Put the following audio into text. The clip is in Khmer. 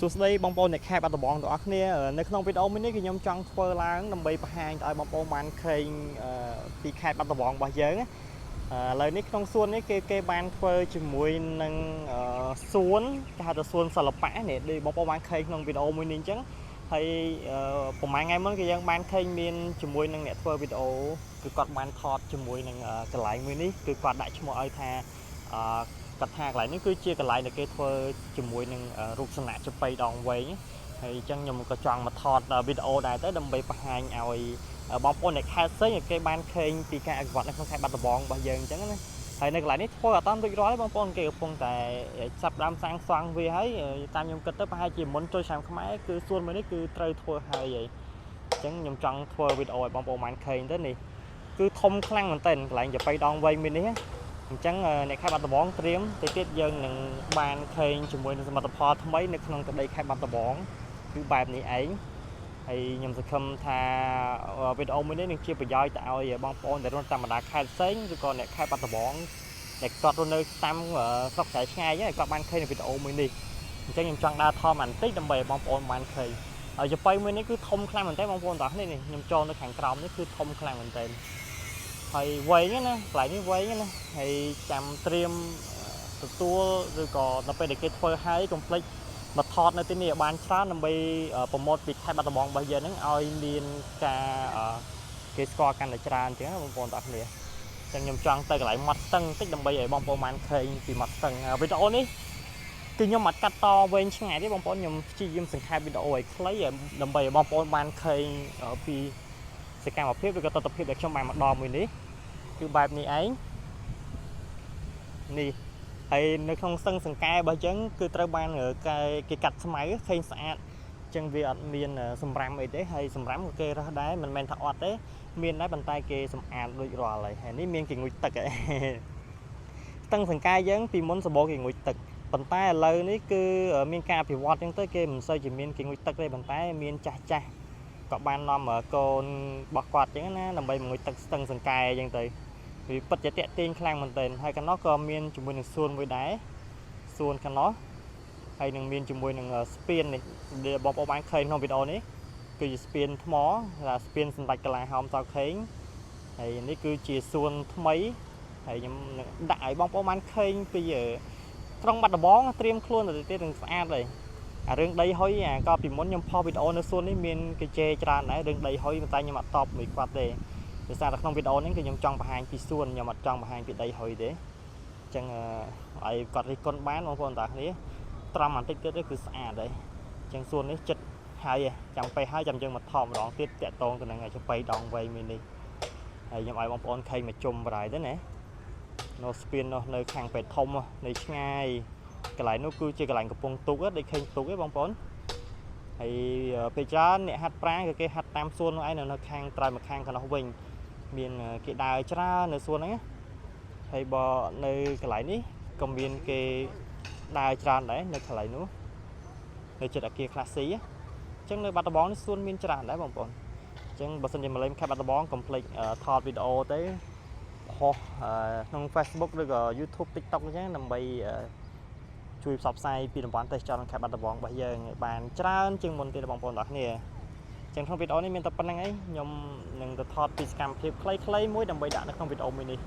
សួស្តីបងប្អូនអ្នកខេបបាត់ដំបងទាំងអស់គ្នានៅក្នុងវីដេអូមួយនេះគឺខ្ញុំចង់ធ្វើឡើងដើម្បីបង្ហាញឲ្យបងប្អូនបានឃើញពីខេត្តបាត់ដំបងរបស់យើងឥឡូវនេះក្នុងសួននេះគេបានធ្វើជាមួយនឹងសួនគេហៅថាសួនសិល្បៈនេះដូចបងប្អូនបានឃើញក្នុងវីដេអូមួយនេះអញ្ចឹងហើយប្រហែលថ្ងៃមុនគឺយើងបានឃើញមានជាមួយនឹងអ្នកធ្វើវីដេអូគឺគាត់បានថតជាមួយនឹងកន្លែងមួយនេះគឺគាត់ដាក់ឈ្មោះឲ្យថាគាត់ថាកន្លែងនេះគឺជាកន្លែងដែលគេធ្វើជាមួយនឹងរូបសំណាកចំបៃដងវែងហើយអញ្ចឹងខ្ញុំក៏ចង់មកថតវីដេអូដែរទៅដើម្បីបង្ហាញឲ្យបងប្អូនអ្នកខេត្តផ្សេងគេបានឃើញពីការអភិវឌ្ឍនៅក្នុងខេត្តបាត់ដំបងរបស់យើងអញ្ចឹងណាហើយនៅកន្លែងនេះធ្វើអត់តាន់រួចរាល់ទេបងប្អូនគេកំពុងតែចាប់ដើមសាងសង់វាហើយតាមខ្ញុំគិតទៅប្រហែលជាមុនចូលឆ្នាំខ្មែរគឺសួនមួយនេះគឺត្រូវធ្វើហើយអញ្ចឹងខ្ញុំចង់ធ្វើវីដេអូឲ្យបងប្អូនបានឃើញទៅនេះគឺធំខ្លាំងមែនទែនកន្លែងចំបៃដងវែងមួយនេះអញ្ចឹងអ្នកខេត្តបាត់ដំបងត្រៀមទៅទៀតយើងនឹងបានឃើញជាមួយនឹងសមិទ្ធផលថ្មីនៅក្នុងទឹកដីខេត្តបាត់ដំបងគឺបែបនេះឯងហើយខ្ញុំសង្ឃឹមថាវីដេអូមួយនេះនឹងជាប្រយោជន៍ទៅឲ្យបងប្អូនដែលរស់តាមបណ្ដាខេត្តផ្សេងឬក៏អ្នកខេត្តបាត់ដំបងដែលគាត់រស់នៅតាមស្រុកស្រែឆ្ងាយហ្នឹងគាត់បានឃើញវីដេអូមួយនេះអញ្ចឹងខ្ញុំចង់ដើរថតបន្តិចដើម្បីឲ្យបងប្អូនបានឃើញហើយចំបៃមួយនេះគឺធំខ្លាំងមែនតើបងប្អូនទាំងនេះខ្ញុំចូលនៅខាងក្រោមនេះគឺធំខ្លាំងមែនតើហើយវែងណាកន្លែងនេះវែងណាហើយចាំត្រៀមទទួលឬក៏នៅពេលដែលគេធ្វើហើយកុំភ្លេចមកថតនៅទីនេះឲ្យបានច្រើនដើម្បីប្រម៉ូទពីខេត្តបាត់ដំបងរបស់យើងហ្នឹងឲ្យមានការគេស្គាល់កាន់តែច្រើនអញ្ចឹងបងប្អូនទាំងគ្នាអញ្ចឹងខ្ញុំចង់ទៅកន្លែងមាត់ស្ទឹងតិចដើម្បីឲ្យបងប្អូនបានឃើញពីមាត់ស្ទឹងវីដេអូនេះគឺខ្ញុំអត់កាត់តវែងឆ្ងាយទេបងប្អូនខ្ញុំព្យាយាមសង្ខេបវីដេអូឲ្យខ្លីដើម្បីឲ្យបងប្អូនបានឃើញពីសកម្មភាពឬក៏ទស្សនវិជ្ជាដែលខ្ញុំបានមកដល់មួយនេះគឺបែបនេះឯងនេះហើយនៅក្នុងស្ទឹងសង្កែរបស់យើងគឺត្រូវបានគេកាត់ស្មៅឃើញស្អាតអញ្ចឹងវាអត់មានសម្រាមអីទេហើយសម្រាមក៏គេរើសដែរមិនមែនថាអត់ទេមានដែរប៉ុន្តែគេសម្អាតដូចរាល់ហើយនេះមានគេងុយទឹកឯងស្ទឹងសង្កែយើងពីមុនសម្បូរគេងុយទឹកប៉ុន្តែឥឡូវនេះគឺមានការអភិវឌ្ឍអញ្ចឹងទៅគេមិនសូវជាមានគេងុយទឹកទេប៉ុន្តែមានចាស់ក៏បាននាំកូនរបស់គាត់អញ្ចឹងណាដើម្បីងុយទឹកស្ទឹងសង្កែអញ្ចឹងទៅវាពិតជាតាក់ទាញខ្លាំងមែនទែនហើយកណ្ដោះក៏មានជាមួយនឹងសួនមួយដែរសួនកណ្ដោះហើយនឹងមានជាមួយនឹងស្ពាននេះដែលបងប្អូនបានឃើញក្នុងវីដេអូនេះគឺជាស្ពានថ្មថាស្ពានសម្ដេចកន្លាហោមសោខេងហើយនេះគឺជាសួនថ្មីហើយខ្ញុំនឹងដាក់ឲ្យបងប្អូនបានឃើញពីក្រុងបាត់ដំបងត្រៀមខ្លួនទៅទៀតនឹងស្អាតហើយអារឿងដីហុយក៏ពីមុនខ្ញុំផុសវីដេអូនៅសួននេះមានគេជេរច្រើនដែររឿងដីហុយតែខ្ញុំអត់តបមួយគាត់ទេដោយសារតែក្នុងវីដេអូនេះគឺខ្ញុំចង់បង្ហាញពីសួនខ្ញុំអត់ចង់បង្ហាញពីដីហុយទេអញ្ចឹងឲ្យគាត់រិះគន់បានបងប្អូនតាគ្នាត្រង់បន្តិចទៀតគឺស្អាតហើយអញ្ចឹងសួននេះចិត្តហើយចាំពេលហើយចាំយើងមកថតម្ដងទៀតតាក់តងទៅនឹងចំបៃដងវែងមួយនេះហើយខ្ញុំឲ្យបងប្អូនឃើញមកជុំបរាយទៅណានៅស្ពាននោះនៅខាងពេទ្យធំនៅឆ្ងាយកន្លែងនោះគឺជាកន្លែងកំពង់ទូកដូចឃើញទូកទេបងប្អូនហើយពេលច្រើនអ្នកហាត់ប្រាណក៏គេហាត់តាមសួននោះឯងនៅខាងត្រើយមកខាងខាងនោះវិញមានគេដើរច្រើននៅសួនហ្នឹងហើយបើនៅកន្លែងនេះក៏មានគេដើរច្រើនដែរនៅកន្លែងនោះនៅចិត្តអគារខ្លះស៊ីអញ្ចឹងនៅបាត់ដំបងនេះសួនមានច្រើនដែរបងប្អូនអញ្ចឹងបើសិនជាមកលេងខេត្តបាត់ដំបងកុំភ្លេចថតវីដេអូទៅផុសក្នុង Facebook ឬក៏ YouTube TikTok អញ្ចឹងដើម្បីជួយផ្សព្វផ្សាយពីតំបន់ទេសចរណ៍ខេត្តបាត់ដំបងរបស់យើងឲ្យបានច្រើនជាងមុនទៀតបងប្អូនទាំងគ្នាអញ្ចឹងក្នុងវីដេអូនេះមានតែប៉ុណ្្នឹងឯងខ្ញុំនឹងទៅថតពីសកម្មភាពខ្លីៗមួយដើម្បីដាក់នៅក្នុងវីដេអូមួយនេះ